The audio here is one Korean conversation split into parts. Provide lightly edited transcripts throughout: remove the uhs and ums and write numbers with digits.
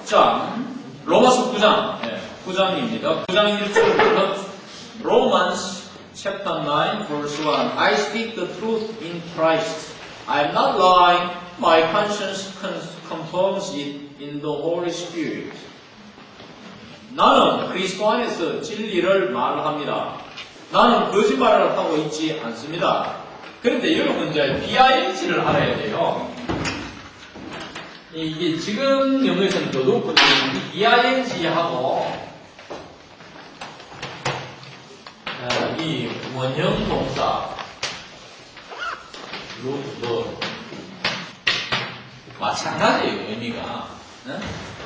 자, 로마서 9장, 9장입니다. 9장 1절부터 Romans chapter 9 verse 1 I speak the truth in Christ. I am not lying. My conscience confirms it in the Holy Spirit. 나는 그리스도 안에서 진리를 말합니다. 나는 거짓말을 하고 있지 않습니다. 그런데 여러분 이제 BING를 알아야 돼요. 이게 지금 영어에서는 더더욱 BING하고 이 원형 동사 마찬가지예요, 의미가.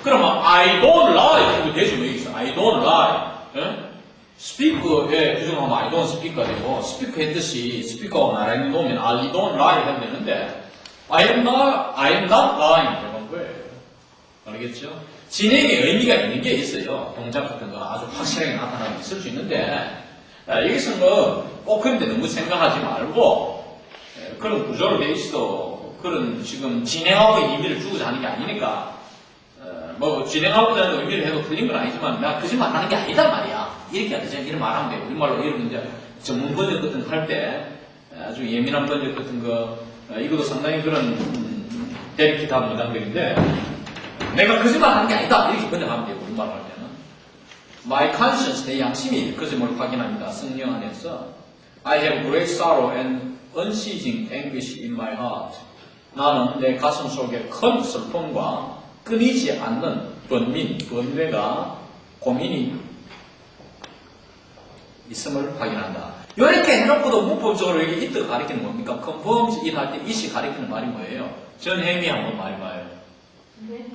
그러면 I don't lie 이거 되지 뭐 있어? I don't lie. 스피커에 부정하면 I don't speak가 되고 speak 했듯이 speaker가 말하는 놈은 I don't lie 하면 되는데 I am not lying 이런 거예요. 알겠죠? 진행에 의미가 있는 게 있어요. 동작 같은 거 아주 확실하게 나타나고 있을 수 있는데 여기서는 꼭 그런데 너무 생각하지 말고 그런 구조로 돼 있어. 그런 지금 진행하고 의미를 주고자 하는 게 아니니까 뭐 진행하고자 하는 의미를 해도 틀린 건 아니지만 내가 거짓말 하는 게 아니단 말이야. 이렇게 하듯이 이런 말하면 돼요. 우리말로 여러분 이제 전문 번역 같은 거 할 때 아주 예민한 번역 같은 거 이것도 상당히 그런 데리킷한 문장들인데 내가 거짓말 하는 게 아니다. 이렇게 번역하면 돼요. 우리말로 할 때는. My conscience, 내 양심이 거짓말을 확인합니다. 성령 안에서 I have great sorrow and unceasing anguish in my heart. 나는 내 가슴 속에 큰 슬픔과 끊이지 않는 번뇌가 고민이 있음을 확인한다. 이렇게 해놓고도 문법적으로 여기 it 가리키는 뭡니까? confirms it 할 때 it이 가리키는 말이 뭐예요? 전 혜미 한번 말이 봐요. 네?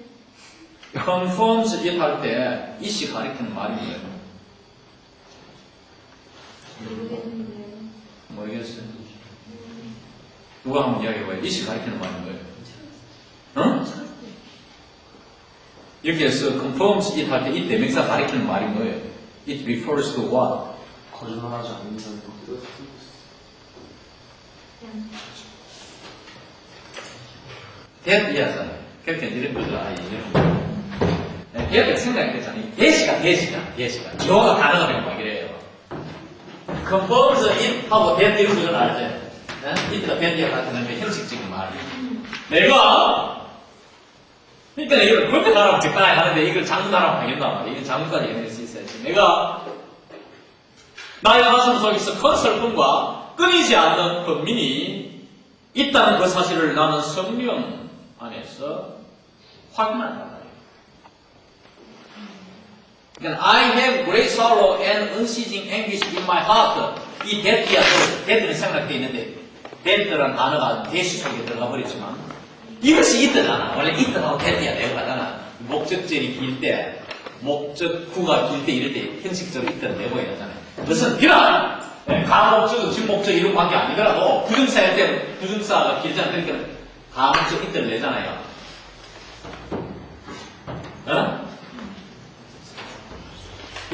confirms it 할 때 it이 가리키는 말이 뭐예요? 모르겠어요. 누가 한번 이야기해봐요. it이 가리키는 말이 뭐예요? 응? 이렇게 해서 confirms it 할 때 it 대명사 가리키는 말이 뭐예요? It refers to what? 거짓말하지 않는다는 거. 대학 이해하잖아요. 그렇게 이런 거죠. 대학에 생각했잖아요. 예시가. 기호가 단어가 되면 막 이래요. confirms it 하고 that 이런 거를 알 때, it가 that이가 같은 게 형식적인 말. 그러니까 이걸 번역하라고 적당하게 하는데 이걸 장문하라고 하겠단 말이에요. 이건 장문까지 연결할 수 있어야지. 내가 나의 가슴 속에서 큰 슬픔과 끊이지 않는 번민이 있다는 그 사실을 나는 성령 안에서 확인한단 말이에요. 그러니까 I have great sorrow and unceasing anguish in my heart. 이 that는 생각되어 있는데 that라는 단어가 대시 속에 들어가 버렸지만 이것이 있더잖아. 원래 있더라고 that이야 내고가잖아. 목적절이 길 때, 목적구가 길 때 이럴 때 형식적으로 있더라 내고야 되잖아요. 그것은 비단 가목적, 진목적 이런 관계 아니더라도 부정사일 때 부정사가 길잖아. 그러니까 가목적 있더라 내잖아요.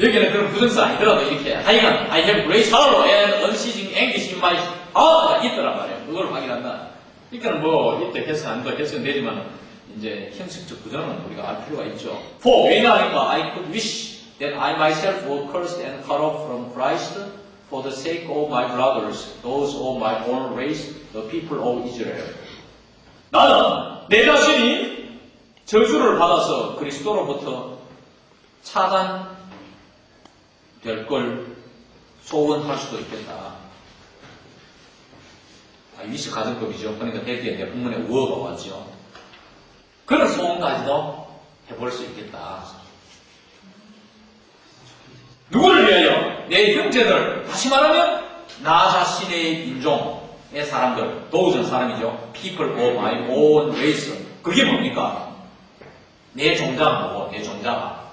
여기는 그런 부정사 아니더라도 이렇게 하여간 I have great sorrow and unceasing anguish in my heart가 있더란 말이에요. 그걸 확인한다. 그러니까 뭐 이때 개선 안 돼, 개선 되지만 이제 형식적 구조는 우리가 알 필요가 있죠. For 왜냐하니까 I could wish that I myself were cursed and cut off from Christ for the sake of my brothers, those of my own race, the people of Israel. 나는 내 자신이 저주를 받아서 그리스도로부터 차단될 걸 소원할 수도 있겠다. 위시 가정법이죠. 그러니까 대뒤에 대부분의 우어가 왔죠. 그런 소원까지도 해볼 수 있겠다. 누구를 위하여? 내 형제들. 다시 말하면 나 자신의 인종의 사람들. 도우전 사람이죠. People of my own race. 그게 뭡니까? 내 종자가 뭐고? 내 종자가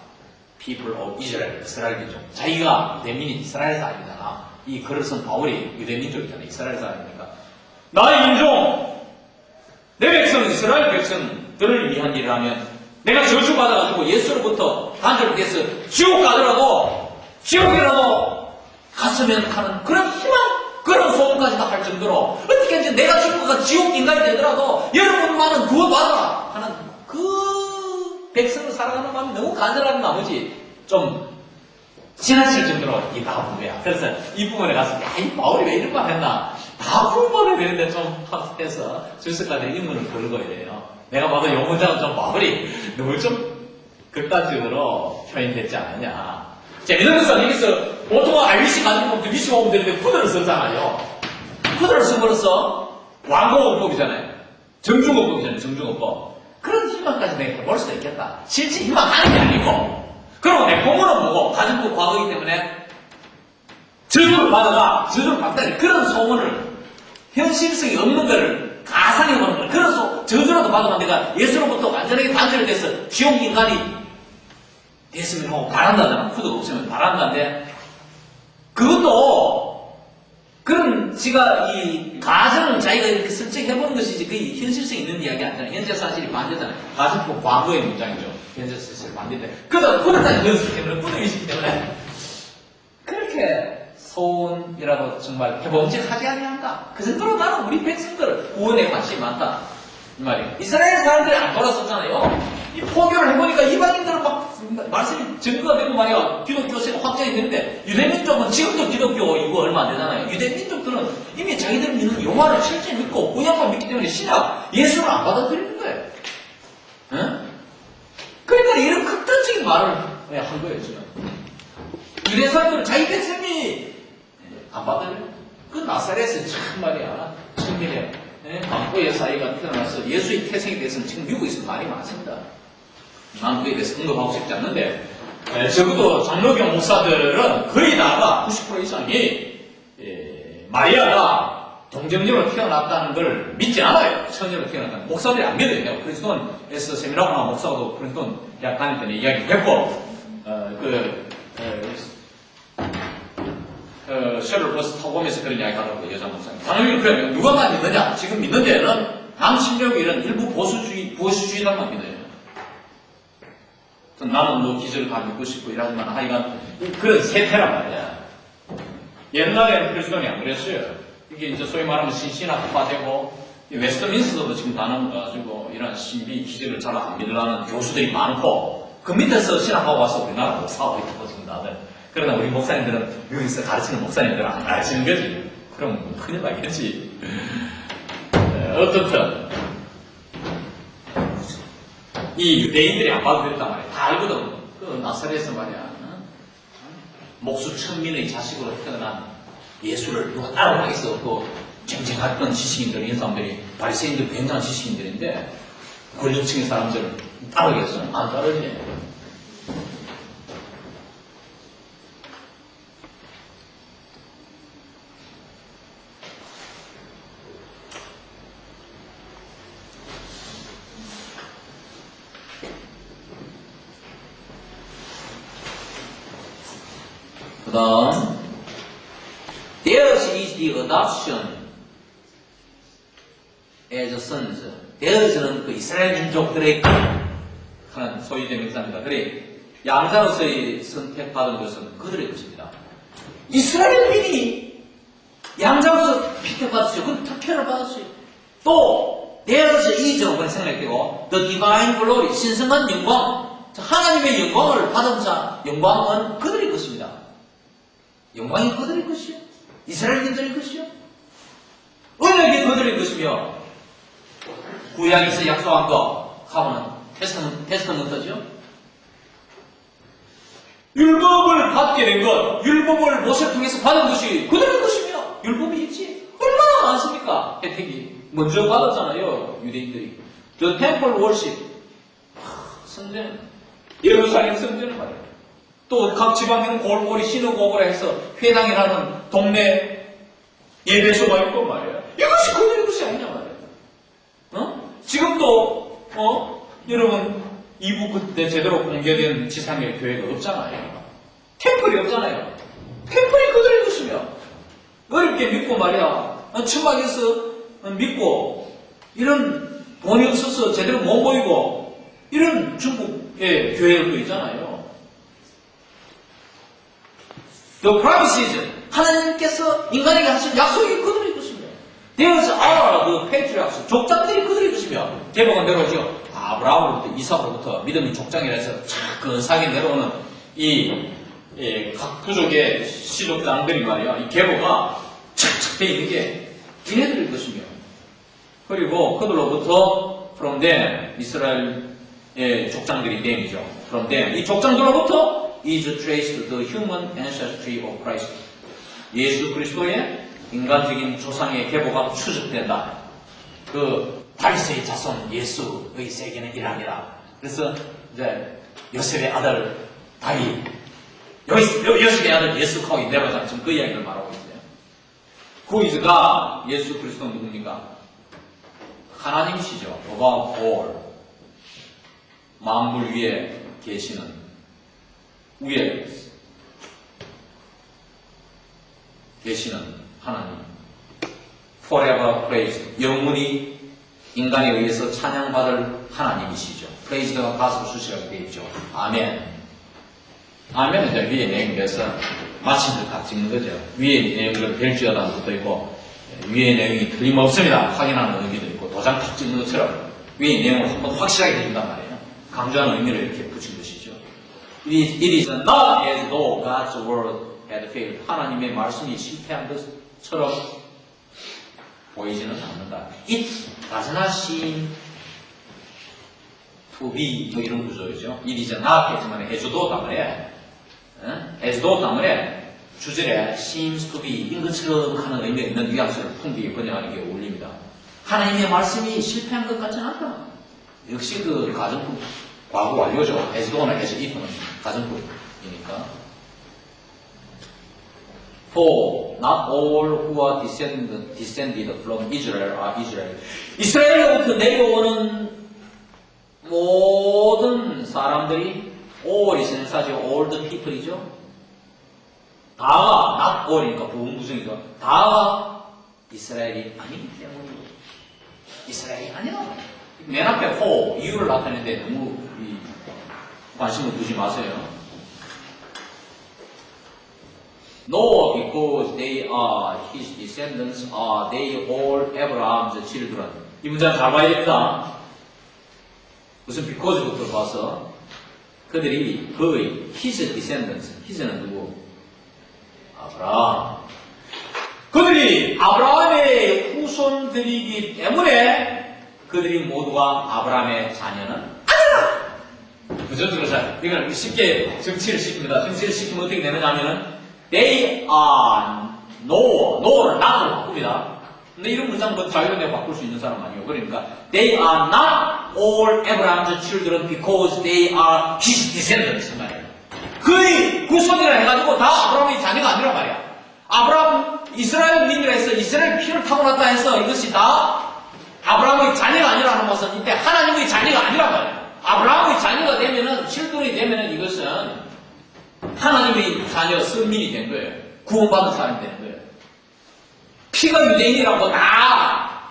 People of Israel. 이스라엘 민족. 자기가 유대민이 이스라엘 사람이잖아. 이 글을 쓴 바울이 유대민족이잖아. 이스라엘 사람이니까. 나의 인종, 내 백성, 이스라엘 백성들을 위한 일을 하면 내가 저주받아가지고 예수로부터 단절돼서 지옥 가더라도 지옥이라도 갔으면 하는 그런 희망, 그런 소원까지도 할 정도로 어떻게 이제 내가 죽고가 지옥 인간이 되더라도 여러분만은 구원받아라 하는 그 백성을 살아가는 마음이 너무 간절한 나머지 좀 지나칠 정도로 이 나쁜 거야. 그래서 이 부분에 가서 야, 이 바울이 왜 이런 말 했나? 다 풀어버려야 되는데 좀 해서 주석가들 인문을 걸고 이래요. 내가 봐도 요 문장은 좀 바울이 너무 좀 극단적으로 표현됐지 않느냐. 재밌는 것은 여기서 보통 IBC 가지고 보면 미시 오면 되는데 푸드를 쓰잖아요. 푸드를 쓴으로써 완공어법이잖아요. 정중어법이잖아요. 정중어법. 그런 희망까지 내가 볼 수도 있겠다. 실제 희망하는 게 아니고 그럼 내 공문은 뭐고 가정부 과거이기 때문에 저주를 받아가 저주를 받다니 그런 소문을 현실성이 없는 걸 가상해보는 걸 그런 저주라도 받으면 내가 예수로부터 완전하게 단절돼서 지옥 인간이 됐으면 하고 바란다잖아. 푸드가 없으면 바란다는데 그것도 그런 지가 이 가정을 자기가 이렇게 설정해보는 것이지 그게 현실성 있는 이야기 아니잖아요. 현재 사실이 반대잖아요. 가정부 과거의 문장이죠. 현재 사실이 반대인데 그러다 푸드까지 배웠기 때문에 푸드이시기 때문에 그렇게 소원이라도 정말 해봄직하지 아니한가? 그 정도로 나는 우리 백성들 구원에 관심이 많다. 이 말이에요. 이스라엘 사람들이 안 돌았었잖아요. 이 포교를 해보니까 이방인들은 막 말씀이 증거가 되고 말이야. 기독교세가 확장이 되는데 유대민족은 지금도 기독교 이거 얼마 안 되잖아요. 유대민족들은 이미 자기들 믿는 여호와를 실제 믿고 구약만 믿기 때문에 신약 예수를 안 받아들이는 거예요. 응? 그러니까 이런 극단적인 말을 한 거예요 지금. 유대 사람들은 자기 백성이 안 받아들여요. 그 나사렛에서 참 말이야. 천민의 망고의 사이가 태어나서 예수의 태생에 대해서는 지금 미국에서 말이 많습니다. 망고에 대해서 언급하고 싶지 않는데 적어도 장로교 목사들은 거의 다가 90% 이상이 마리아가 동정녀로 태어났다는 걸 믿지 않아요. 처녀로 태어났다는 목사들이 안 믿어요. 그리스도인에서 세미나고나 목사도 그리스도인 약 다닐 때는 이야기했고 셔틀 버스 타고 오면서 그런 이야기 하더라고요, 여자 목사님. 당연히 그래. 누가만 믿느냐? 지금 믿는 데는 남신력이 이런 일부 보수주의자만 믿어요. 나는 너 기적을 다 믿고 싶고 이러지만 하여간 그런 세태란 말이야. 옛날에는 그리스도인이 안 그랬어요. 이게 이제 소위 말하면 신신학파되고 웨스트민스터도 지금 다 넘어가지고 이런 신비 기적을 잘 안 믿으려는 교수들이 많고 그 밑에서 신학하고 와서 우리나라 목사하고 있고 지금 다들. 그러나 우리 목사님들은 여기서 가르치는 목사님들은 안 가르치는 거지. 그럼 큰일 나겠지. 어떻든 이 유대인들이 안 받아들였단 말이야. 다 알거든. 그 나사렛에서 말이야. 목수 천민의 자식으로 태어난 예수를 누가 따라가겠어. 그 쟁쟁했던 지식인들, 이런 사람들이 바리새인들 굉장한 지식인들인데 권력층의 사람들은 따르겠어? 안 따르지. 그 다음 Theirs is the adoption as sons. Theirs는 그 이스라엘 민족들의 하는 소유대명사입니다. 그래 양자로서의 선택받은 것은 그들의 것입니다. 이스라엘민이 양자로서 픽택받았어요. 그건 특혜를 받았어요. 또 Theirs is 이번에 생각했고 The divine glory, 신성한 영광, 하나님의 영광을 받은 자, 영광은 그들의 것입니다. 영광이 그들의 것이요. 이스라엘인들의 것이요. 언약이 그들의 것이며 구약에서 약속한 거 하고는 테스트먼트죠. 율법을 받게 된 것, 율법을 모세를 통해서 받은 것이 그들의 것이며 율법이 있지. 얼마나 많습니까? 혜택이. 먼저 받았잖아요. 유대인들이. The temple worship. 성전. 예루살렘 성전을 말이에요. 또 각 지방에는 골고리 시너고그라 해서 회당이라는 동네 예배소가 있고 말이야. 이것이 그들의 것이 아니냐 말이야. 지금도 여러분 이부 그때 제대로 공개된 지상의 교회가 없잖아요. 템플이 없잖아요. 템플이 그들의 것이며 어렵게 믿고 말이야. 천막에서 믿고 이런 돈이 없어서 제대로 못 보이고 이런 중국의 교회들도 있잖아요. The promises, 하나님께서 인간에게 하신 약속이 그들의 것이며 Theirs are the patriarchs, 족장들이 그들의 것이며 대법원 내려오죠. 아브라함으로부터 이삭으로부터 믿음의 족장이라 해서 착 근사하게 내려오는 각 부족의 시족장들이 말이야. 이 계보가 착착 돼 있는 게 이네들일 것이며. 그리고 그들로부터 from them 이스라엘의 족장들이 them이죠. from them 이 족장들로부터 is traced the human ancestry of Christ. 예수 그리스도의 인간적인 조상의 계보가 추적된다. 그 다윗의 자손 예수의 세계는 이란이라. 그래서 이제 요셉의 아들 다윗, 요셉의 아들 예수하고 내려가자. 지금 그 이야기를 말하고 있어요. Who is God? 예수 그리스도는 누굽니까? 하나님이시죠. above all. 만물 위에 계시는 위에 계시는 하나님. forever praised. 영원히 인간에 의해서 찬양받을 하나님이시죠. praised가 가수로 수식하게 되어 있죠. 아멘. 아멘은 이제 위에 내용에서 마침을 딱 찍는 거죠. 위에 내용을 될지어다는 것도 있고, 위에 내용이 틀림없습니다. 확인하는 의미도 있고, 도장 탁 찍는 것처럼 위에 내용을 한번 확실하게 해준단 말이에요. 강조하는 의미를 이렇게 붙인 것이죠. It is not as though God's word had failed. 하나님의 말씀이 실패한 것처럼 보이지는 않는다. It does not seem to be 뭐 이런 구조이죠. It is not 했지만 as도 다음에 as도 다음에 주절에 seems to be 인 것처럼 하는 의미가 있는 뉘앙스를 풍기게 번역하는 게 어울립니다. 하나님의 말씀이 실패한 것 같지는 않다. 역시 그 가정법 과거 완료죠. as도나 as if는 가정법이니까. For not all who are descended from Israel are Israel. 이스라엘로부터 내려오는 모든 사람들이 all이 생사죠. all the people이죠. 다가 not all이니까 부분구성이죠. 다가 이스라엘이 아니기 때문에 이스라엘이 아니라 맨 앞에 for 이유를 나타내는데 너무 관심을 두지 마세요. No, because they are his descendants, are they all Abraham's children. 이 문장 잘 봐야 됩니다. 무슨 because부터 봐서 그들이 그의 his descendants, his는 누구? 아브라함. 그들이 아브라함의 후손들이기 때문에 그들이 모두가 아브라함의 자녀는 아니라. 그죠? 그래서 이걸 쉽게 정치를 시킵니다. 정치를 시키면 어떻게 되느냐 하면은 They are no를 not으로 바꿉니다. 근데 이런 문장 뭐 자유롭게 바꿀 수 있는 사람 아니에요. 그러니까 They are not all Abraham's children because they are his descendants 말이에요. 그의 후손이라 해가지고 다 아브라함의 자녀가 아니란 말이야. 아브라함 이스라엘민이라 해서 이스라엘 피를 타고났다 해서 이것이 다 아브라함의 자녀가 아니라는 것은 이때 하나님의 자녀가 아니란 말이야. 아브라함의 자녀가 되면은 children이 되면은 이것은 하나님의 자녀, 선민이 된 거예요. 구원받은 사람이 되는 거예요. 피가 유대인이라고 다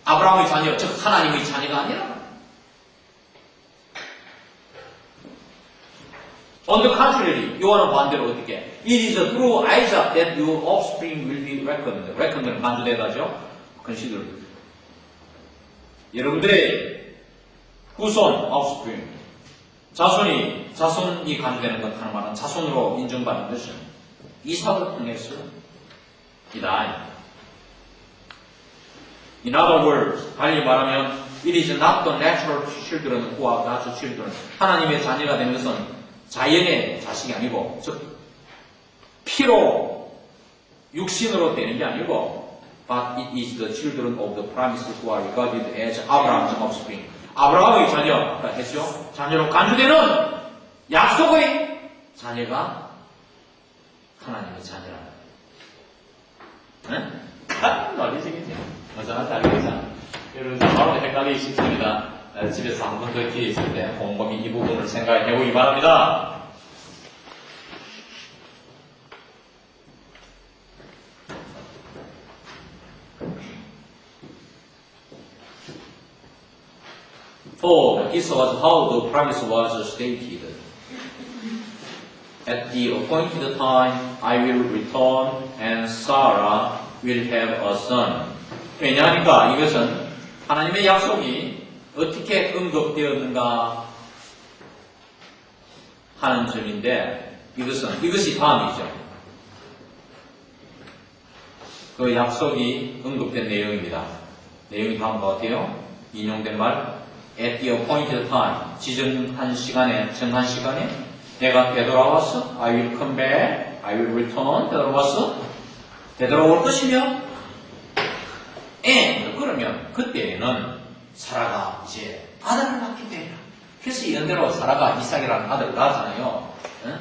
아브라함의 자녀, 즉 하나님의 자녀가 아니라. On the contrary, 요한은 반대로 어떻게? It is through Isaac that your offspring will be reckoned. reckoned는 간주되다죠. consider. 여러분들의 후손, offspring. 자손이 간주되는 것 하는 말은 자손으로 인정받는 것은 이삭을 통해서 이다. In other words, 달리 말하면 it is not the natural children who are God's children. 하나님의 자녀가 되는 것은 자연의 자식이 아니고, 즉 피로 육신으로 되는 게 아니고, but it is the children of the promise who are regarded as Abraham's offspring. 아브라함의 자녀, 아까 했죠? 자녀로 간주되는 약속의 자녀가 하나님의 자녀라. 네? 논리적이죠. 어쩌나 알겠죠? 여러분, 바로 헷갈리기 쉽습니다. 집에서 한 번 더 기회 있을 때 곰곰이 이 부분을 생각해 보기 바랍니다. For this was how the promise was stated. At the appointed time, I will return, and Sarah will have a son. 왜냐하니까 이것은 하나님의 약속이 어떻게 언급되었는가 하는 점인데 이것이 다음이죠. 그 약속이 언급된 내용입니다. 내용이 다음과 같아요. 인용된 말 At the appointed time 지정한 시간에 정한 시간에 내가 되돌아왔어. I will come back. I will return. 되돌아왔어. 되돌아올 것이며 and 그러면 그때에는 사라가 이제 아들을 낳게 되라. 그래서 이런대로 사라가 이삭이라는 아들을 낳았잖아요. 응?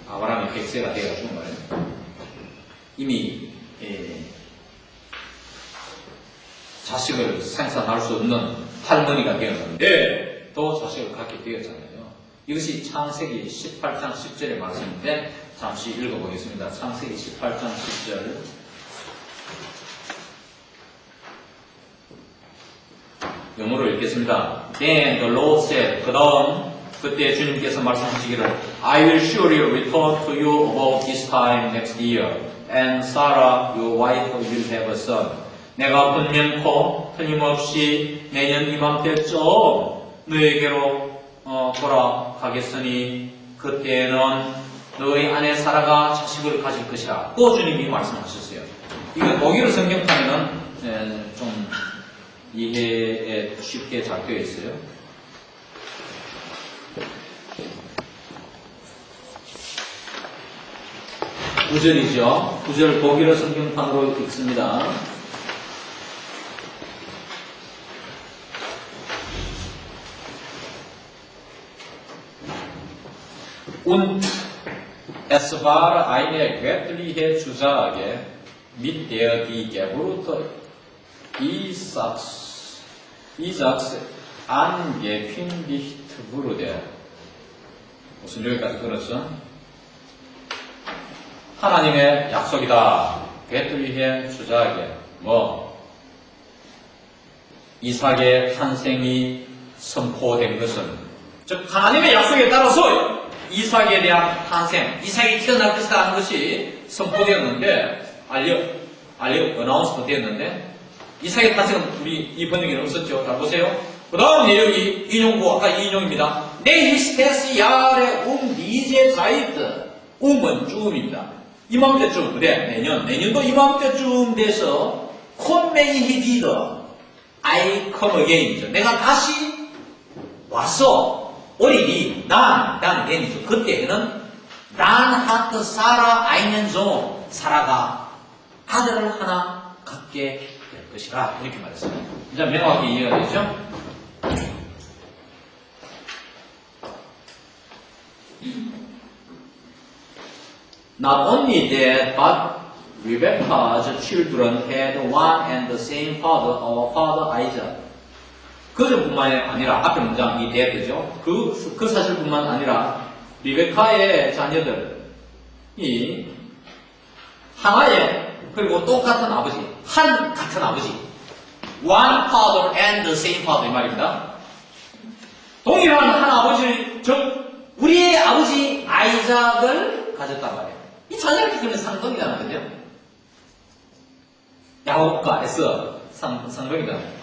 아브라함이 100세가 되어가지고 말이에요. 이미 자식을 생산할 수 없는 할머니가 되었는데 또 자식을 갖게 되었잖아요. 이것이 창세기 18장 10절의 말씀인데 잠시 읽어보겠습니다. 창세기 18장 10절 영어로 읽겠습니다. Then the Lord said, 그 다음 그때 주님께서 말씀하시기를 I will surely return to you about this time next year and Sarah your wife will have a son. 내가 분명코 틀림없이 내년 이맘때쯤 너에게로 돌아가겠으니 그때는 너의 아내 사라가 자식을 가질 것이라. 또 주님이 말씀하셨어요. 이거 독일어 성경판에는 좀 이해에 쉽게 잘 되어 있어요. 구절이죠. 9절 독일어 성경판으로 읽습니다. Und es war eine göttliche Zusage, mit der die Geburt Isaacs angekündigt wurde. 무슨 여기까지 들었어? 하나님의 약속이다. göttliche Zusage. 이삭의 탄생이 선포된 것은 즉 하나님의 약속에 따라서 이삭에 대한 탄생, 이삭이 태어날 것이다 하는 것이 선포되었는데 어나운스도 되었는데 이삭의 탄생은 우리 이 번역에는 없었죠. 자 보세요. 그 다음 내용이 인용고 아까 이 인용입니다. 네히스테스 야레 디제 자이트 은 쭈음입니다. 이맘때쯤 그래 내년도 이맘때쯤 돼서 콘메이히디드 I come again이죠. 내가 다시 와서 오리리 난 내니죠. 그때는 난 하트 사라 아이넨존 사라가 아들을 하나 갖게 될 것이라 이렇게 말했습니다. 이제 명확히 이해가 되죠? Not only that, but Rebecca's children had one and the same father, our father Isaac. 그뿐만이 아니라 앞에 문장 이 대드죠. 그 사실뿐만 아니라 리베카의 자녀들이 하나의 그리고 똑같은 아버지, 한 같은 아버지, one father and the same father 이 말입니다. 동일한 한 아버지, 즉 우리의 아버지 아이작을 가졌단 말이에요. 이 자녀를 그러면 상동이라는 거죠. 야곱과 에서 상동이다.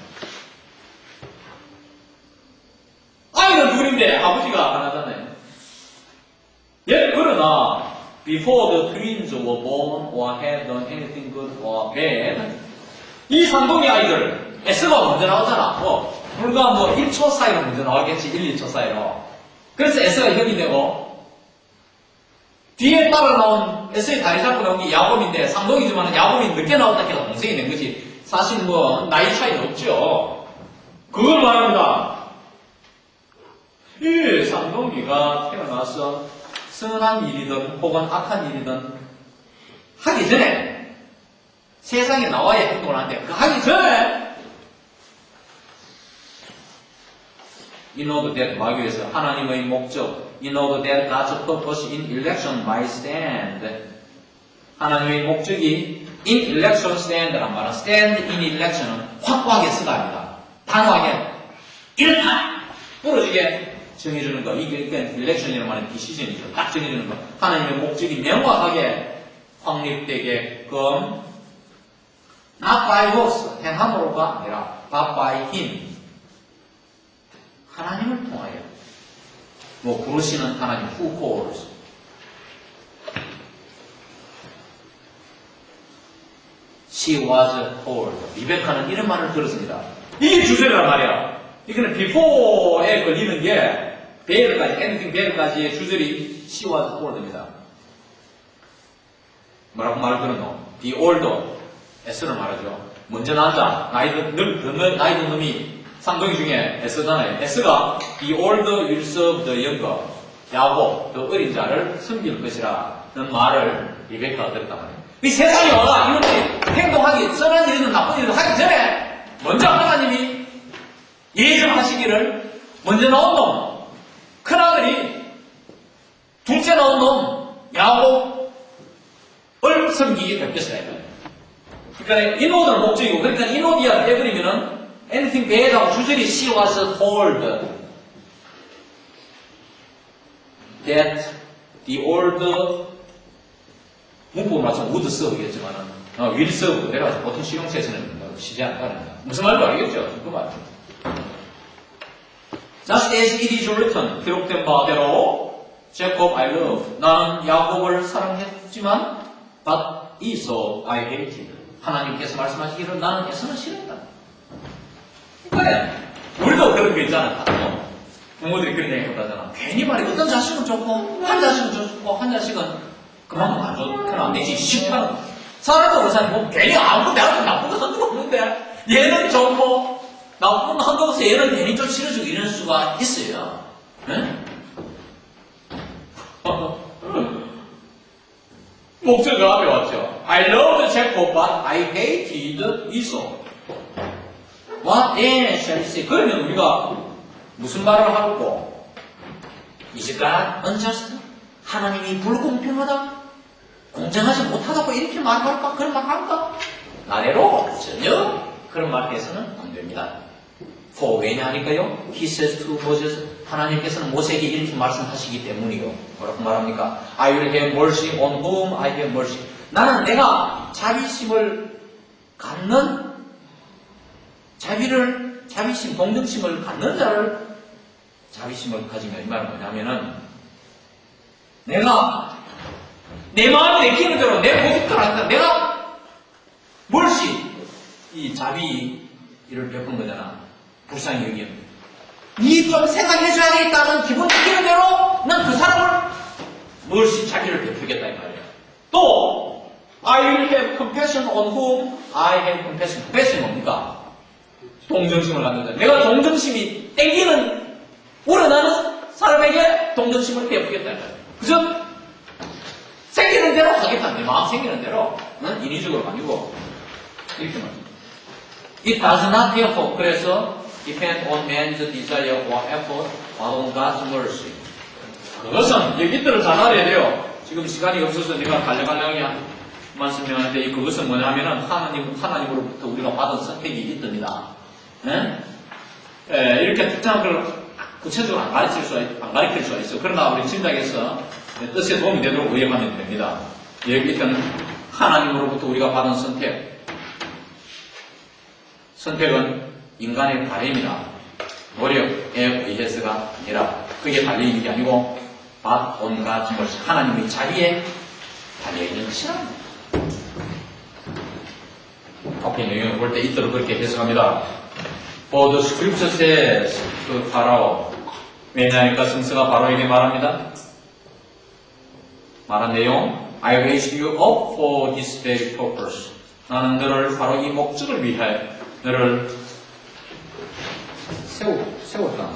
아이는 둘인데 아버지가 하나잖아요. 그러나 before the twins were born or had done anything good or bad 이 상동의 아이들 에스가 먼저 나오잖아. 불과 1초 사이로 먼저 나오겠지. 1, 2초 사이로. 그래서 에스가 형이 되고 뒤에 따라 나온 에스의 다리 잡고 나온 게 야곱인데 상동이지만 야곱이 늦게 나왔다 해서 동생이 된 거지. 사실 나이 차이는 없죠. 그걸 말합니다. 이 상동이가 태어나서 선한 일이든 혹은 악한 일이든 하기 전에 세상에 나와야 행동을 하는데 그 하기 전에 in order that 마귀에서 하나님의 목적 in order that God's purpose in election might stand 하나님의 목적이 in election stand란 말은 stand in election은 확고하게 쓰다 합니다. 단호하게 이렇다 부러지게 정해주는 거. 이게 일렉션이라는 말은 디시전이죠. 딱 정해주는 거. 하나님의 목적이 명확하게 확립되게끔 not by works, 행함으로가 아니라 but by him. 하나님을 통하여. 뭐 부르시는 하나님, who calls. She was called. 리베카는 이런 말을 들었습니다. 이게 주제란 말이야. 이거는 before에 걸리는 게 bear까지, anything bear까지의 주절이 she was called입니다. 뭐라고 말을 들었노? The older, S를 말하죠. 먼저 나온 자, 나이 든 놈이 쌍둥이 중에 S잖아요. S가 the older will serve the younger. 야곱, 더 어린 자를 섬길 것이라. 는 말을 리베카가 들었단 말이에요. 이 세상에 와가 이렇게 행동하기, 선한 일이든 나쁜 일이든 하기 전에 먼저 하나님이 예정하시기를 먼저 나온 놈, 큰아들이 둘째 나온 놈, 야곱을 섬기게 될 것이다. 그러니까 인오드는 목적이고, 그러니까 인오디아 빼버리면은 anything bad하고 주절이 she was told that the old 문법을 맞추면 would serve겠지만은 will serve 내려가서 보통 실용체에서는 쉬지 않다는 거야. 무슨 말인지 알겠죠? 그 말. Just as it is written, 기록된 바대로 Jacob I love, 나는 야곱을 사랑했지만 but Esau I hated. 하나님께서 말씀하시기를 나는 에서는 싫었다. 그래. 우리도 그런 거 있잖아. 부모들이 그런 얘기 하잖아. 괜히 말해. 어떤 자식은 좋고 한 자식은 좋고 한 자식은 그만큼 안 좋거나 안 되지. 싫다는 사람도 그렇잖아. 뭐 괜히 아무것도 내가 나쁜 거 한도 없는데 얘는 좋고 나쁜 거 한도 없어 얘는 괜히 좀 싫어지고 이럴 수가 있어요. 네? 목적어 앞에 왔죠. I loved Jacob, but I hated Esau. What then shall we say? 그러면 우리가 무슨 말을 하고? Is God unjust? 하나님이 불공평하다? 공정하지 못하다고 이렇게 말할까? 그런 말 할까? 나래로 전혀 그런 말 해서는 안 됩니다. For 왜냐하니까요? He says to Moses, 하나님께서는 모세에게 이렇게 말씀하시기 때문이요. 뭐라고 말합니까? I will have mercy on whom I have mercy. 나는 내가 자비심을 갖는 자비심, 동정심을 갖는 자를 자비심을 가지면 이 말은 뭐냐면은 내가 내 마음이 내키는 대로 내 모습대로 한다. 내가 멀시 이 자비를 베푼 거잖아. 불쌍히 여기면 니 좀 생각해줘야겠다는 기분 느끼는 대로 난 그 사람을 멀시 자비를 베풀겠다 이 말이야. 또 I will have compassion on whom I have compassion. compassion 뭡니까? 동정심을 갖는다. 내가 동정심이 땡기는 우러나는 사람에게 동정심을 베푸겠다 이 말이야. 그죠? 생기는 대로 하겠다. 내 마음 생기는 대로. 인위적으로 아니고. 이렇게 말이죠. It does not therefore, 그래서 depend on man's desire or effort, but on God's mercy. 그것은, 여기들을 잘 알아야 돼요. 지금 시간이 없어서 내가 갈래갈래하게만 설명하는데, 이 그것은 뭐냐면은 하나님으로부터 우리가 받은 선택이 있답니다. 네? 이렇게 특정한 걸 구체적으로 안 가르칠 수가 있어. 그러나 우리 진작에서 뜻에 도움이 되도록 의역하면 됩니다. 여기 있던 하나님으로부터 우리가 받은 선택은 인간의 바램이나 노력에 의해서가 아니라 그게 달려있는 게 아니고 온갖 것이 하나님의 자비에 달려있는 것이랍니다. 앞에 내용을 볼 때 이대로 그렇게 해석합니다. For the scripture says to Pharaoh, 왜냐하니까 성서가 바로에게 말합니다. 말한 내용, I raised you up for this very purpose. 나는 너를 바로 이 목적을 위하여 너를 세웠다.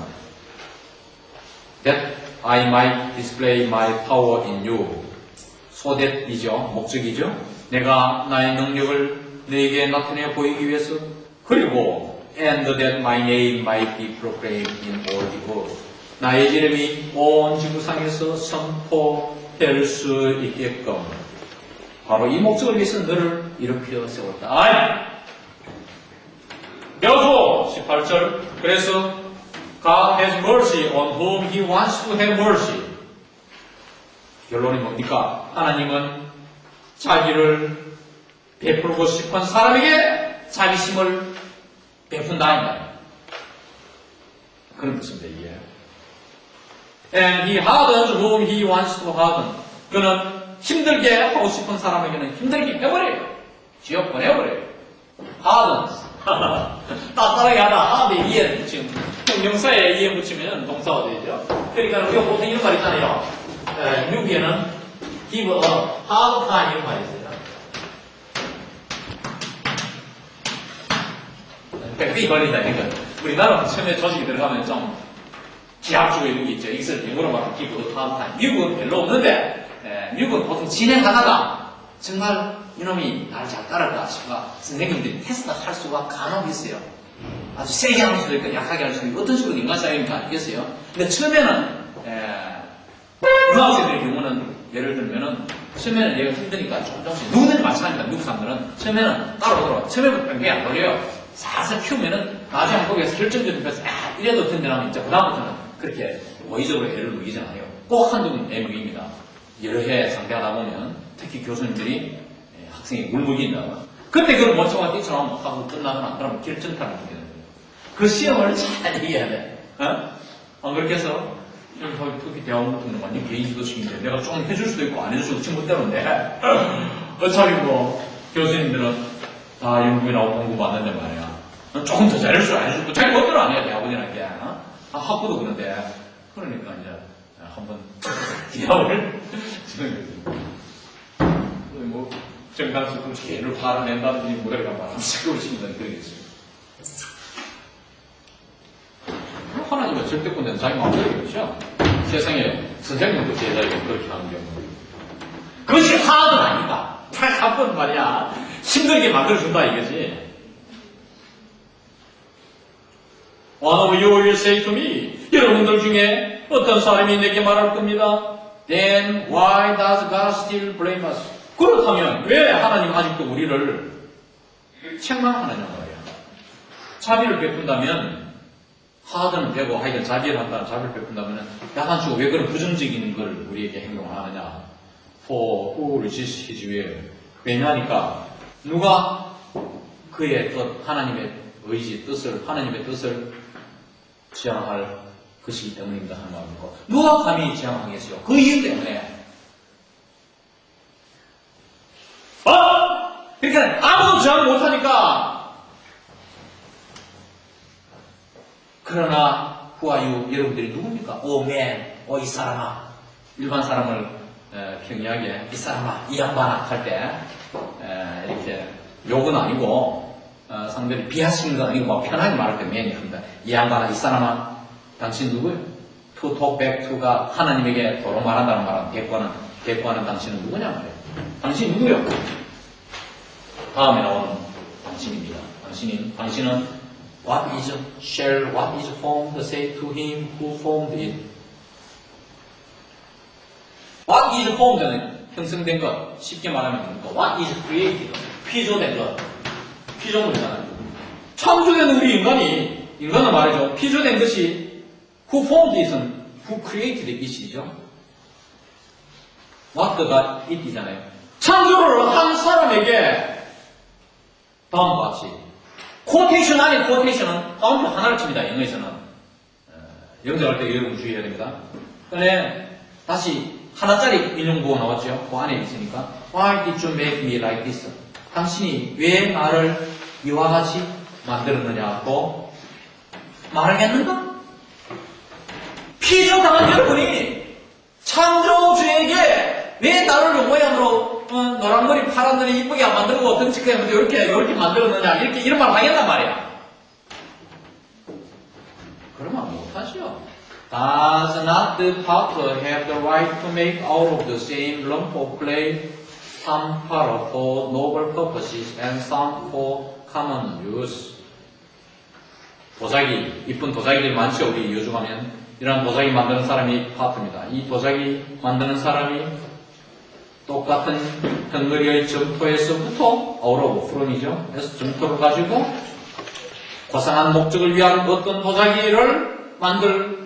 That I might display my power in you. So that이죠. 목적이죠. 내가 나의 능력을 너에게 나타내 보이기 위해서. 그리고 and that my name might be proclaimed in all the earth. 나의 이름이 온 지구상에서 선포될 수 있게끔 바로 이 목적을 위해서 너를 일으켜 세웠다. 여수 18절 그래서 God has mercy on whom He wants to have mercy. 결론이 뭡니까? 하나님은 자기를 베풀고 싶은 사람에게 자비심을 베푼다입니다. 그런 뜻입니다, 이게. And he hardens whom he wants to harden. 그는 힘들게 하고 싶은 사람에게는 힘들게 해버려요. 지옥 보내버려요. hardens. 따뜻하게 하다. hard 이에 붙이면, 형용사에 이에 붙이면 동사가 되죠. 그러니까 우리가 보통 이런 말 있잖아요. 미국에는 give a hard time 이런 말이 있어요. 빽빽이 걸린다, 이거. 우리나라는 처음에 조직이 들어가면 좀 기하주의 이런 게 있죠. 이것을 영어로 말하면 give a hard time. 미국은 별로 없는데, 미국은 보통 진행하다가 정말 이놈이 나를 잘 따를까 싶어 선생님들이 테스트 할 수가 간혹 있어요. 아주 세게 할 수도 있고 약하게 할 수도 있고 어떤 식으로 인간사회인지 알겠어요. 근데 처음에는 유학생들의 경우는 예를 들면은 처음에는 얘가 힘드니까 조금씩 누구든지 마찬가지입니다. 미국 사람들은 처음에는 따로 들어 처음에는 뺑뺑이 안 걸려요. 살살 키우면은 나중에 거기에서 결정적인 패스 이래도 든든하면 이제 그다음부터는 그렇게 의의적으로 애를 먹이지 않아요. 꼭 한두 번 애 먹입니다. 여러 해 상대하다 보면 특히 교수님들이 학생이 울먹인다. 그때 그걸 멀쩡한 띠처럼 하고 끝나거나 그러면 결정타를 주게 됩니다. 그 시험을 잘 이해해야 돼. 안 그렇게 해서 특히 대학원 같은 경우는 완전 개인지도식인데 내가 조금 해줄 수도 있고 안 해줄 수도 친구대로인데 어차피 뭐 교수님들은 다 연구이라고 공부 받는데 말이야. 조금 더 잘해줄 수 안 해줄 수 있고 자기 멋대로 안 해야 돼. 대학원이라는 게. 학부도 그런데 그러니까 이제 한번 기합을 뭐 정당수 굳이 개를 화를 낸다든지 뭐랄까 말하면 시끄러울 시키는 그러겠어요. 하나님은 절대권자는 자기 마음대로 그렇죠. 세상에 선생님도 제자에게 그렇게 하는 경우 그것이 하나도 아니다. 딱 한 번 말이야 힘들게 만들어준다 이거지. One of you will say to me, 여러분들 중에 어떤 사람이 내게 말할 겁니다. Then why does God still blame us? 그렇다면 왜 하나님 아직도 우리를 책망하느냐 말이야. 자비를 베푼다면 하드는 되고 하여간 자비를 한다는 자비를 베푼다면 야단치고 왜 그런 부정적인 걸 우리에게 행동을 하느냐. For who resists his will? 왜냐하니까 누가 그의 뜻, 하나님의 의지, 뜻을, 하나님의 뜻을 지향할 것이기 때문입니다. 하는 말이고 누가 감히 지향하겠어요? 그 이유 때문에. 그러니까 아무도 지향 못하니까. 그러나 후아유 여러분들이 누굽니까? 오 맨, 이 사람아. 일반 사람을 평이하게 이 사람아, 이 양반아 할 때 이렇게 욕은 아니고 상대를 비하시는 건 아니고 막 편하게 말할 때 맨이 합니다. 이 양반아, 이 사람아, 당신 누구예요? To talk back to가 하나님에게 도로 말한다는 말은 대꾸하는 당신은 누구냐 말이에요. 당신이 누구예요? 다음에 나오는 당신입니다. 당신은 What is shall what is formed say to him who formed it. What is formed는 형성된 것, 쉽게 말하면 What is created, 피조된 것, 피조물이잖아요. 창조된 우리 인간은 말이죠. 피조된 것이 who formed it은 who created it이죠. what가 it이잖아요. 창조를 한 사람에게 다음과 같이 코테이션 아닌 코테이션은 다운표 하나를 칩니다. 영어에서는 영작할 때 여러분 주의해야 됩니다. 그런데 다시 하나짜리 인용구가 나왔죠. 그 안에 있으니까 Why did you make me like this? 당신이 왜 나를 이와 같이 만들었느냐고 말하겠는가? 피조당한 여러분이 창조주에게 왜 나를 요 모양으로 노란 머리 파란 머리 이쁘게 안 만들고 덩치 크게 이렇게 만들었느냐 이런 말 하겠단 말이야. 그러면 못하죠. Does not the potter have the right to make out of the same lump of clay some part for noble purposes and some for common use? 도자기, 이쁜 도자기들 많죠. 우리 요즘 하면 이런 도자기 만드는 사람이 파트입니다. 이 도자기 만드는 사람이 똑같은 덩어리의 점토에서부터 out of from이죠. 그래서 점토를 가지고 고상한 목적을 위한 어떤 도자기를 만들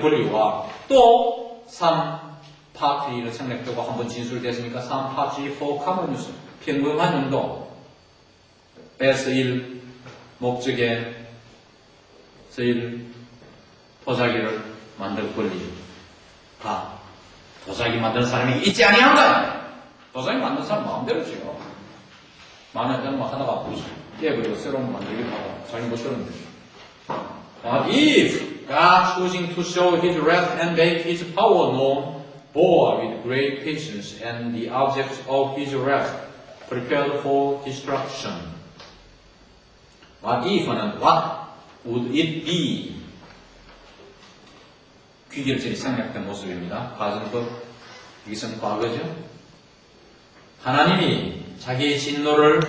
권리와 또 3파트를 생략되고 한번 진술됐으니까 3파트 for common use 평범한 용도 S1 목적에 쓰일 도자기를 만들 권리 다 도자기 만드는 사람이 있지 아니한가? 도자기 만드는 사람 마음대로 지요. 만약 뭐 하다가 깨버리고 새로운 거 만들기도 하고 자기 못처럼 되죠. But if God choosing to show His wrath and make His power known, bore with great patience and the objects of His wrath prepared for destruction. What if는 what would it be? 귀결절이 생략된 모습입니다. 가정법, 이것은 과거죠. 하나님이 자기의 진노를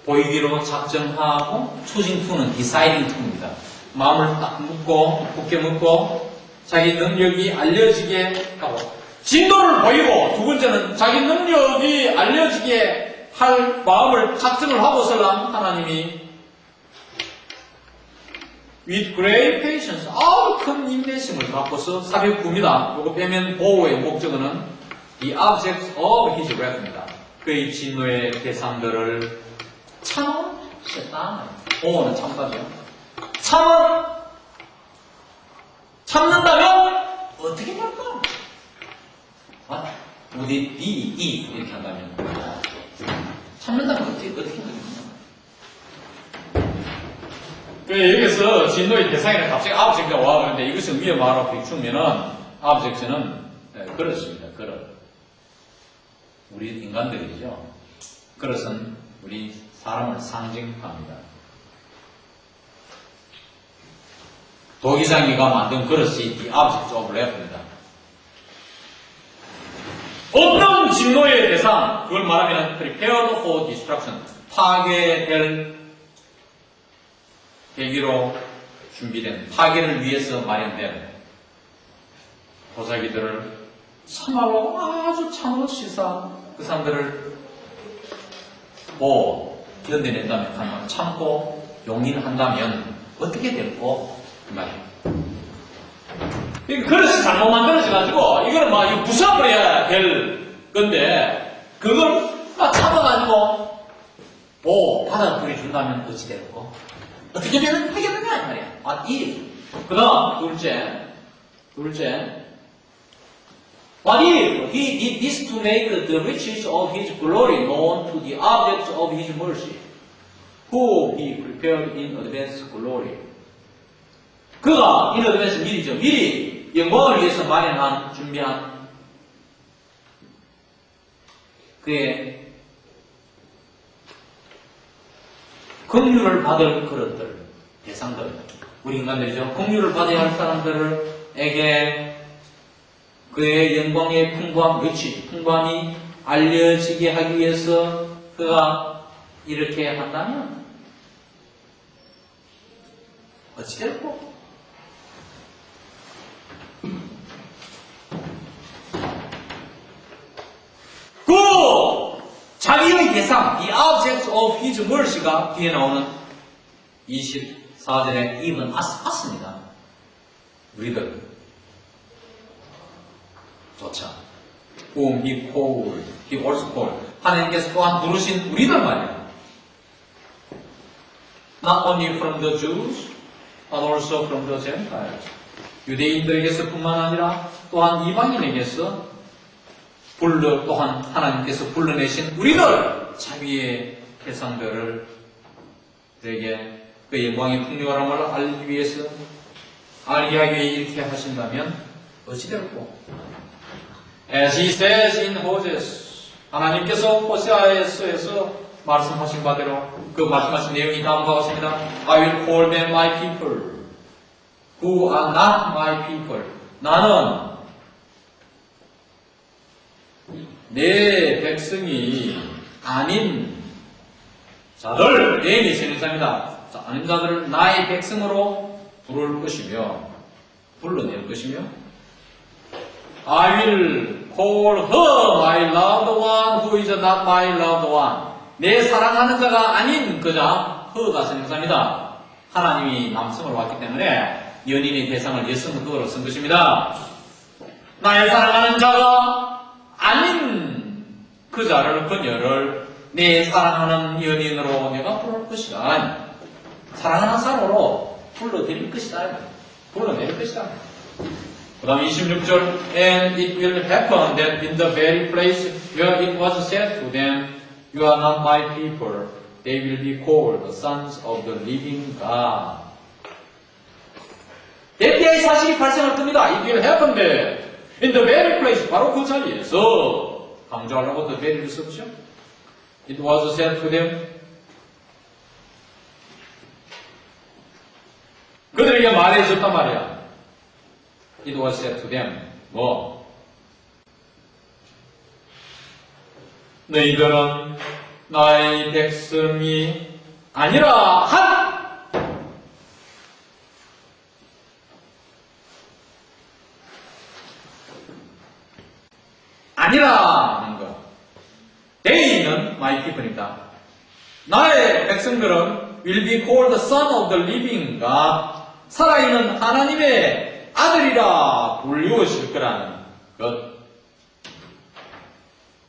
보이기로 작정하고 choosing to는 deciding to입니다. 마음을 딱 묶고 굳게 묶고 자기 능력이 알려지게 하고 진노를 보이고 두 번째는 자기 능력이 알려지게 할 마음을 작정을 하고서는 하나님이 with great patience 아주 큰 인내심을 갖고서 사백 굽니다. 이거 빼면 보호의 목적어는 the objects of his wrath입니다. 그의 진노의 대상들을 참으셨다. 보호는 참다죠. 참는다면 어떻게 될까? Would it be if 이렇게 한다면 참는다면 어떻게 될까? 여기서 진노의 대상이라 갑자기 object가 와버리는데 이것을 위에 말하고 비추면은 object는 그렇습니다. 그릇. 우리 인간들이죠. 그릇은 우리 사람을 상징합니다. 도기장이가 만든 그릇이 the object of wrath입니다. 어떤 진노의 대상, 그걸 말하면 prepared for destruction, 파괴될 계기로 준비된, 파괴를 위해서 마련된 도자기들을 참아로 아주 참으로 시사 그 사람들을 견뎌낸다면, 참고 용인한다면 어떻게 될고 그 말이에요. 그릇이 잘못 만들어져가지고 이거는 막 이거 부숴버려야 될 건데 그걸 막 참아가지고 받아들여준다면 어찌 될고 어떻게 되는 하겠느냐 이 말이야. if. 그 다음 둘째 What if he did this to make the riches of his glory known to the objects of his mercy, whom he prepared in advance glory. 그가 in advance 미리죠. 미리 영광을 위해서 마련한 준비한 그의 긍휼을 받을 그릇들, 대상들, 우리 인간들이죠. 긍휼을 받아야 할 사람들에게 그의 영광의 풍부함이 알려지게 하기 위해서 그가 이렇게 한다면 어찌 될까? 자기의 대상, the objects of his mercy가 뒤에 나오는 24절에 even as입니다. 우리들 조차 whom he called, he also called. 하나님께서 또한 부르신 우리들 말이에요. Not only from the Jews, but also from the Gentiles. 유대인들에게서 뿐만 아니라 또한 이방인에게서 또한 하나님께서 불러내신 우리들 자기의 대상들을 그에게 그 영광의 풍요함을 알기 위해서 알게 하기 위해 이렇게 하신다면 어찌 될꼬? As he says in Hosea, 하나님께서 호세아에서 말씀하신 바대로 그 말씀하신 내용이 다음과 같습니다. I will call them my people, who are not my people. 나는 내 백성이 아닌 자들, 내 미션입니다. 아닌 자들을 나의 백성으로 부를 것이며, 불러낼 것이며, I will call her my loved one who is not my loved one. 내 사랑하는 자가 아닌 그자, her가 생사입니다. 하나님이 남성으로 왔기 때문에 연인의 대상을 여성 그거로 쓴 것입니다. 나의 사랑하는 자가 아닌 그자를 그녀를 내 사랑하는 연인으로 내가 부를 것이다. 사랑하는 사람으로 불러드릴 것이다. 불러낼 것이다. 그 다음에 26절 And it will happen that in the very place where it was said to them You are not my people They will be called the sons of the living God. 대피의 사실이 발생할 겁니다. It will happen there. In the very place, 바로 그 자리에서 강조하려고 the very를 썼죠. It was said to them. 그들에게 말해줬단 말이야. It was said to them. 뭐? 너희들은 나의 백성이 아니라 한! 아니라 하는 거. They는 my people이다. 나의 백성들은 will be called the son of the living God. 살아있는 하나님의 아들이라 불리우실 거라는 것.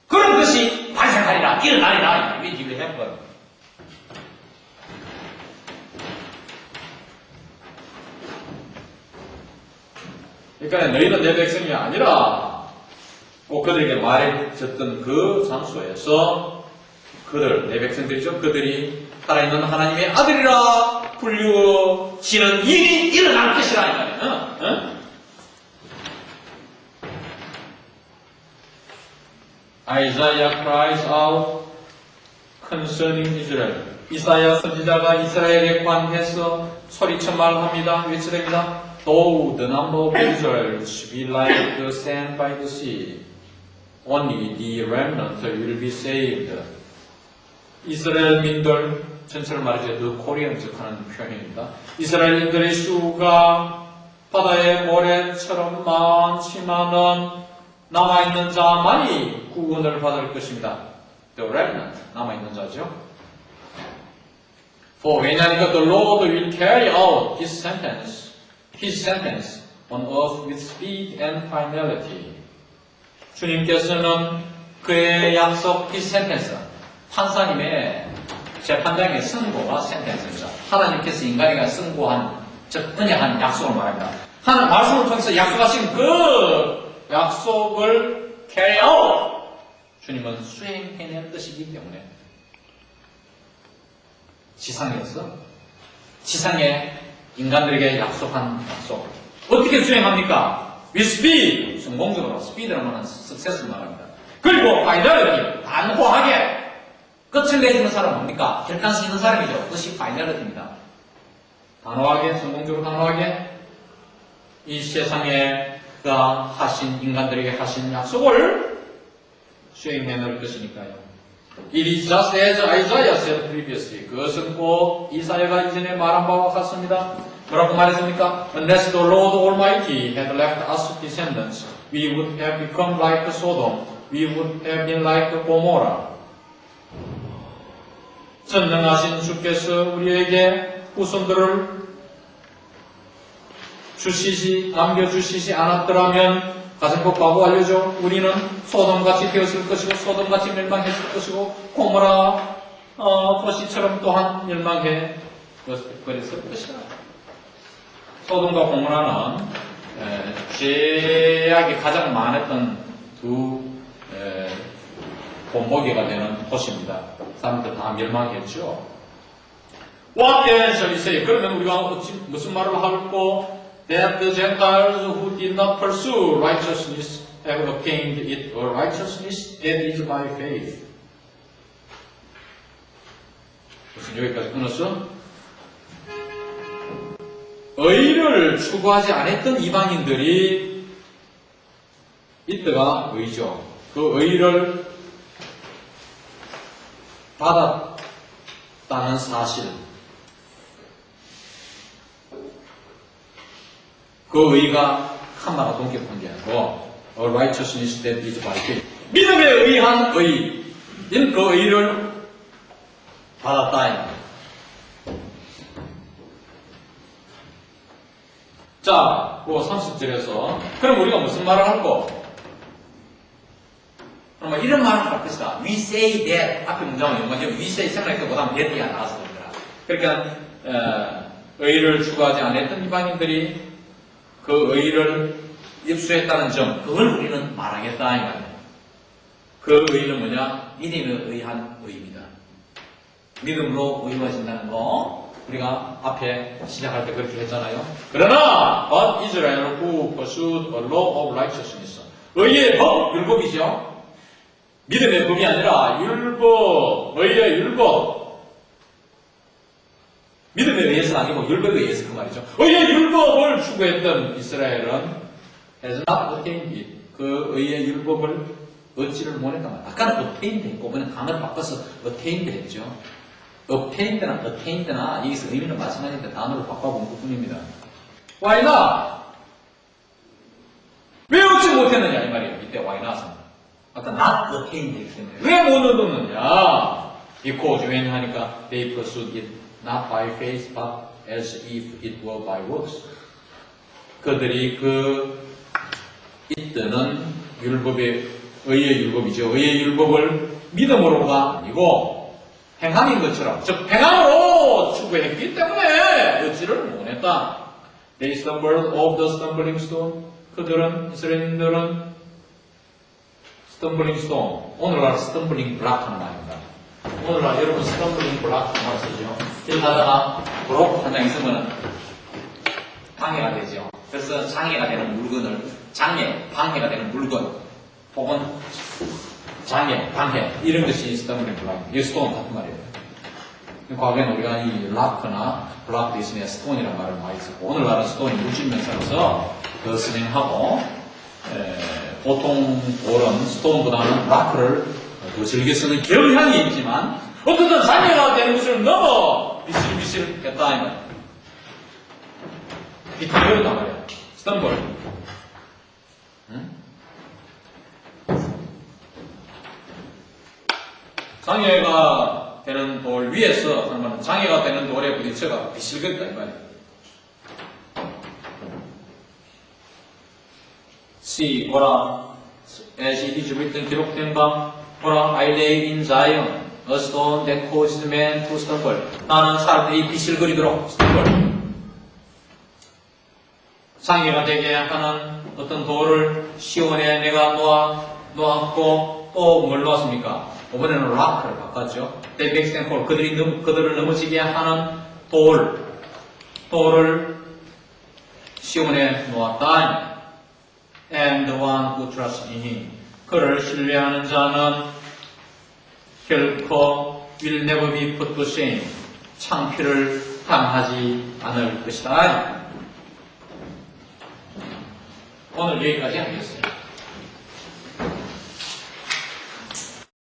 그런 것이 발생하리라, 일어나리라. It will happen. 그러니까 너희는 내 백성이 아니라 꼭 그들에게 말해줬던 그 장소에서 그들, 내 백성들이죠. 그들이 살아있는 하나님의 아들이라 불리워지는 일이 일어날 것이라 이 말이에요. 응? Isaiah cries out concerning Israel. 이사야 선지자가 이스라엘에 관해서 소리쳐 말합니다. 외치됩니다. Though the number of Israel be like the sand by the sea, only the remnant will be saved. 이스라엘민들 전체를 말이죠. The Koreans 하는 표현입니다. 이스라엘인들의 수가 바다의 모래처럼 많지만은 남아있는 자만이 구원을 받을 것입니다. The remnant, 남아있는 자죠. For 왜냐하니까 the Lord will carry out His sentence on earth with speed and finality. 주님께서는 그의 약속, His sentence, 판사님의 재판장의 선고와 sentence입니다. 하나님께서 인간에게 선고한, 즉 은혜한 약속을 말합니다. 하나님 말씀을 통해서 약속하신 그 약속을 carry out. 주님은 수행해낸 뜻이기 때문에 지상에 인간들에게 약속한 약속 어떻게 수행합니까? With speed, 성공적으로. speed라는 말은 success를 말합니다. 그리고 finality, 단호하게 끝을 내주는 사람은 뭡니까? 결단성 있는 사람이죠. 그것이 finality입니다. 단호하게, 성공적으로 단호하게 이 세상에 그가 하신, 인간들에게 하신 약속을 수행해낼 것이니까요. It is just as Isaiah said previously. 그것은 꼭 이사야가 이전에 말한 바와 같습니다. 뭐라고 말했습니까? Unless the Lord Almighty had left us descendants, we would have become like Sodom. We would have been like Gomorrah. 전능하신 주께서 우리에게 후손들을 남겨주시지 않았더라면 가슴 바보 알려줘. 우리는 소돔같이 되었을 것이고 소돔같이 멸망했을 것이고 고모라 도시처럼 또한 멸망해 버렸을 것이다. 소돔과 고모라는 죄악이 가장 많았던 두 본보기가 되는 도시입니다. 사람들 다 멸망했죠. What then shall we say? 그러면 우리가 무슨 말을 하고 that the Gentiles who did not pursue righteousness have obtained it, or righteousness that is by faith. 무슨 여기까지 끊었어? 의를 추구하지 않았던 이방인들이 이때가 의죠. 그 의를 받았다는 사실. 그 의가 한마나 동격한 게 아니고 A righteousness that is by faith. 믿음에 의한 의인 그 의를 받았다. 자, 그 30절에서 그럼 우리가 무슨 말을 할까? 그러면 이런 말을 할 것이다. We say that 앞에 문장은 연관되면 We say 생각했던 보다는 that이야 나와서 그러더라. 그러니까 의의를 추구하지 않았던 이방인들이 그 의의를 입수했다는 점, 그걸 우리는 말하겠다 이 말이에요. 그 의의는 뭐냐? 믿음에 의한 의의입니다. 믿음으로 의로워진다는 거 우리가 앞에 시작할 때 그렇게 했잖아요. 그러나 but Israel who pursued a law of righteousness, 의의 법, 율법이죠. 믿음의 법이 아니라 율법, 의의 율법. 믿음에 의해서 아니고 율법에 의해서 그 말이죠. 의의 율법을 추구했던 이스라엘은 has not attained it. 그 의의 율법을 얻지를 못했단 말이에요. 아까는 obtained 했고, 그냥 단어를 바꿔서 attained 했죠. obtained나 attained나 여기서 의미는 마찬가지인데 단어를 바꿔본 것뿐입니다. Why not? 왜 얻지 못했느냐 이 말이에요. 이때 why not은. 아까 not attained 했기 때문에 왜 못 얻었느냐? because when 하니까 they pursued it not by faith but as if it were by works. 그들이 이때는 율법의 의의 율법이죠. 의의 율법을 믿음으로가 아니고 행함인 것처럼, 즉 행함으로 추구했기 때문에 얻지를 못했다. They stumbled over the stumbling stone. 그들은 이스라엘인들은 스텀블링 스톤, 오늘날 스텀블링 블락 하는 말입니다. 오늘날 여러분 스텀블링 블락 하는 말 쓰죠. 길 가다가 브록 한 장 있으면 방해가 되죠. 그래서 장애가 되는 물건을 방해가 되는 물건 혹은 장애, 방해 이런 것이 스텀블링 블락, 이 스톤 같은 말이에요. 과거에는 우리가 이 락커나 블락 대신에 스톤이라는 말을 많이 쓰고 오늘날은 스톤이 물질명사로서 그 진행하고 보통 돌은 스톤보다는 라크를 더 즐겨 쓰는 경향이 있지만 어쨌든 장애가 되는 것을 넘어 비실비실 했다 이 말이야. 비틀렸단 말이야. 스턴벌. 응? 장애가 되는 돌 위에서 그러면 장애가 되는 돌에 부딪혀가 비실겠다 이 말이야. See, 보라, as it is written, 기록된 바, 보라, I lay in Zion, a stone that causes men to stumble. 나는 사람들이 비실거리도록 stumble. 장애가 되게 하는 어떤 돌을 시온에 내가 놓았고, 또 뭘 놓았습니까? 이번에는 락을 바꿨죠. That makes them fall. 그들을 넘어지게 하는 돌을 시온에 놓았다. And the one who trusts in him. 그를 신뢰하는 자는 결코 will never be put to shame. 창피를 당하지 않을 것이다. 오늘 여기까지 하겠습니다.